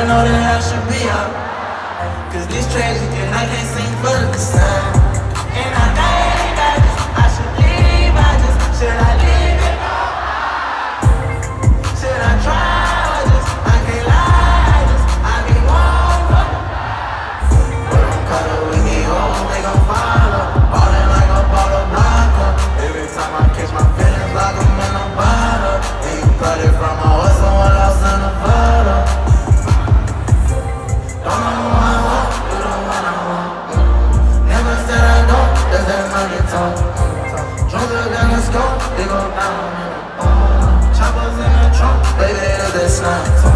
know that I should be out. Cause this tragic and I can't sing for the sound. And I think I should leave, should I leave it? Should I try? I can't lie, I be wrong. But I'm caught up with me, they gon' follow. Ballin' like a bottle blocker. Every time I catch my feelings like I'm in a bottle. And you cut it from my horse, someone lost in the photo. Don't know who I want, you the one I want. Never said I don't, that's that money talk. Drunker than a scope, they go down in the bar. Choppers in the trunk, baby, that's that snap.